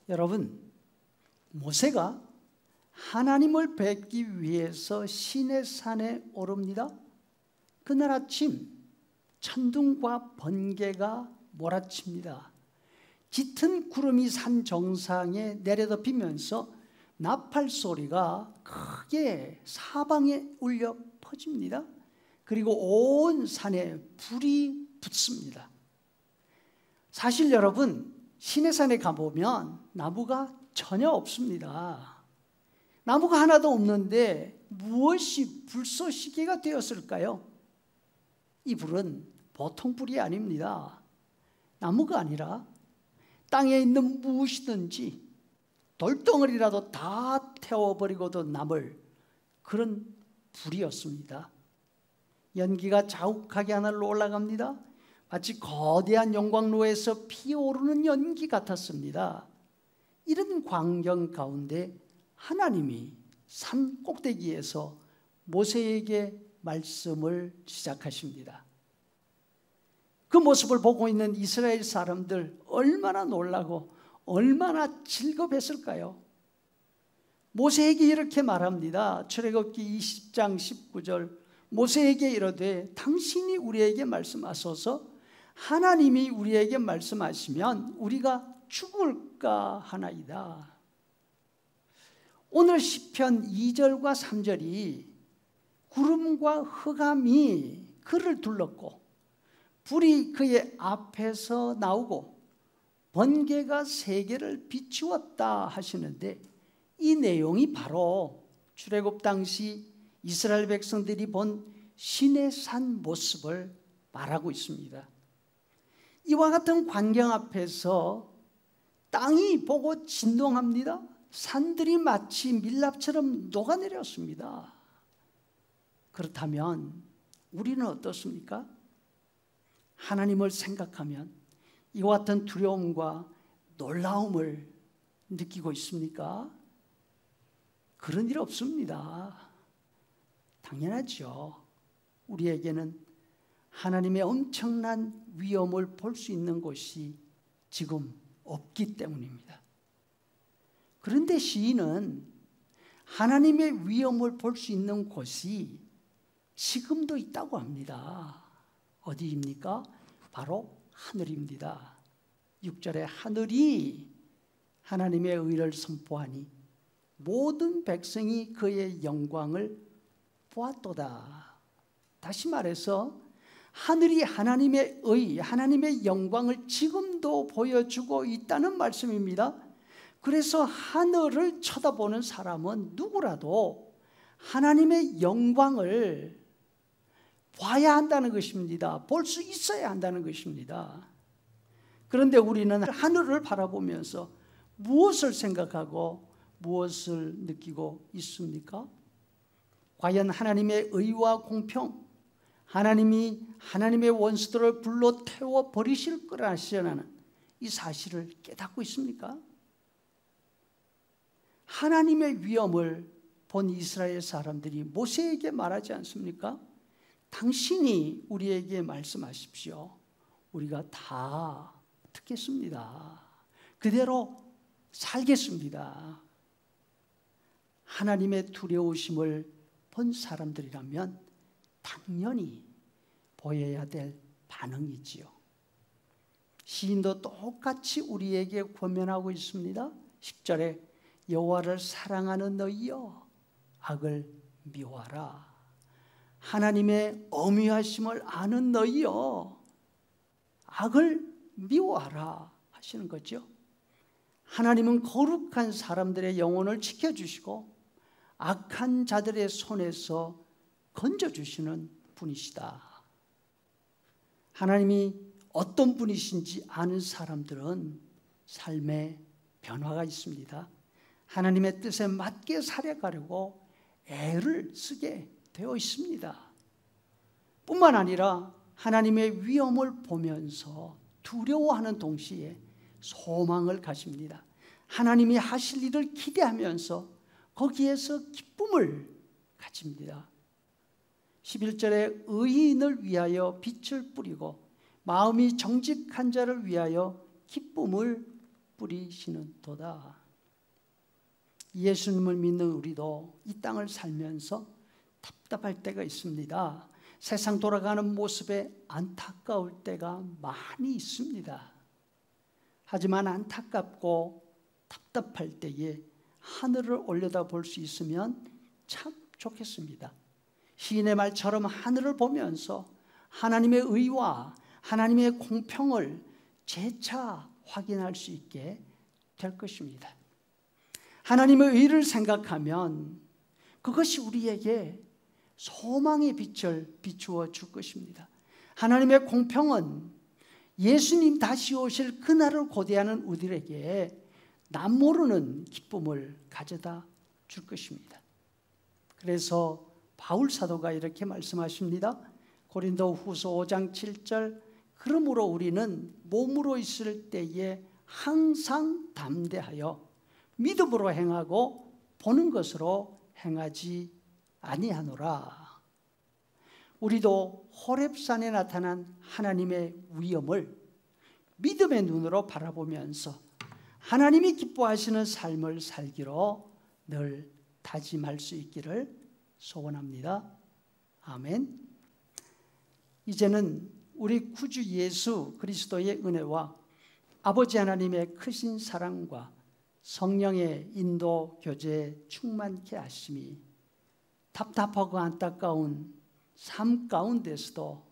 여러분, 모세가 하나님을 뵙기 위해서 시내산에 오릅니다. 그날 아침 천둥과 번개가 몰아칩니다. 짙은 구름이 산 정상에 내려덮이면서 나팔 소리가 크게 사방에 울려 퍼집니다. 그리고 온 산에 불이 붙습니다. 사실 여러분, 시내산에 가보면 나무가 전혀 없습니다. 나무가 하나도 없는데 무엇이 불쏘시개가 되었을까요? 이 불은 보통 불이 아닙니다. 나무가 아니라 땅에 있는 무엇이든지 돌덩어리라도 다 태워버리고도 남을 그런 불이었습니다. 연기가 자욱하게 하늘로 올라갑니다. 마치 거대한 용광로에서 피어오르는 연기 같았습니다. 이런 광경 가운데 하나님이 산 꼭대기에서 모세에게 말씀을 시작하십니다. 그 모습을 보고 있는 이스라엘 사람들 얼마나 놀라고 얼마나 즐겁했을까요? 모세에게 이렇게 말합니다. 출애굽기 20장 19절, 모세에게 이르되 당신이 우리에게 말씀하소서. 하나님이 우리에게 말씀하시면 우리가 죽을까 하나이다. 오늘 시편 2절과 3절이 구름과 흑암이 그를 둘렀고 불이 그의 앞에서 나오고 번개가 세계를 비추었다 하시는데, 이 내용이 바로 출애굽 당시 이스라엘 백성들이 본 시내산 모습을 말하고 있습니다. 이와 같은 광경 앞에서 땅이 보고 진동합니다. 산들이 마치 밀랍처럼 녹아내렸습니다. 그렇다면 우리는 어떻습니까? 하나님을 생각하면 이와 같은 두려움과 놀라움을 느끼고 있습니까? 그런 일 없습니다. 당연하죠. 우리에게는 하나님의 엄청난 위엄을 볼 수 있는 곳이 지금 없기 때문입니다. 그런데 시인은 하나님의 위엄을 볼 수 있는 곳이 지금도 있다고 합니다. 어디입니까? 바로 하늘입니다. 6절에 하늘이 하나님의 의를 선포하니 모든 백성이 그의 영광을 보았도다. 다시 말해서 하늘이 하나님의 의, 하나님의 영광을 지금도 보여주고 있다는 말씀입니다. 그래서 하늘을 쳐다보는 사람은 누구라도 하나님의 영광을 봐야 한다는 것입니다. 볼 수 있어야 한다는 것입니다. 그런데 우리는 하늘을 바라보면서 무엇을 생각하고 무엇을 느끼고 있습니까? 과연 하나님의 의와 공평, 하나님이 하나님의 원수들을 불러 태워 버리실 거라는 이 사실을 깨닫고 있습니까? 하나님의 위엄을 본 이스라엘 사람들이 모세에게 말하지 않습니까? 당신이 우리에게 말씀하십시오. 우리가 다 듣겠습니다. 그대로 살겠습니다. 하나님의 두려우심을 본 사람들이라면 당연히 보여야 될 반응이지요. 시인도 똑같이 우리에게 권면하고 있습니다. 10절에 여호와를 사랑하는 너희여 악을 미워하라. 하나님의 엄위하심을 아는 너희여 악을 미워하라 하시는 거죠. 하나님은 거룩한 사람들의 영혼을 지켜주시고 악한 자들의 손에서 건져주시는 분이시다. 하나님이 어떤 분이신지 아는 사람들은 삶에 변화가 있습니다. 하나님의 뜻에 맞게 살아가려고 애를 쓰게 되어 있습니다. 뿐만 아니라 하나님의 위엄을 보면서 두려워하는 동시에 소망을 가집니다. 하나님이 하실 일을 기대하면서 거기에서 기쁨을 가집니다. 11절에 의인을 위하여 빛을 뿌리고 마음이 정직한 자를 위하여 기쁨을 뿌리시는도다. 예수님을 믿는 우리도 이 땅을 살면서 답답할 때가 있습니다. 세상 돌아가는 모습에 안타까울 때가 많이 있습니다. 하지만 안타깝고 답답할 때에 하늘을 올려다볼 수 있으면 참 좋겠습니다. 시인의 말처럼 하늘을 보면서 하나님의 의와 하나님의 공평을 재차 확인할 수 있게 될 것입니다. 하나님의 의를 생각하면 그것이 우리에게 소망의 빛을 비추어 줄 것입니다. 하나님의 공평은 예수님 다시 오실 그날을 고대하는 우리에게 남모르는 기쁨을 가져다 줄 것입니다. 그래서 바울 사도가 이렇게 말씀하십니다. 고린도 후서 5장 7절, 그러므로 우리는 몸으로 있을 때에 항상 담대하여 믿음으로 행하고 보는 것으로 행하지 아니하노라. 우리도 호렙산에 나타난 하나님의 위엄을 믿음의 눈으로 바라보면서 하나님이 기뻐하시는 삶을 살기로 늘 다짐할 수 있기를 소원합니다. 아멘. 이제는 우리 구주 예수 그리스도의 은혜와 아버지 하나님의 크신 사랑과 성령의 인도 교제 충만케 하심이 답답하고 안타까운 삶 가운데서도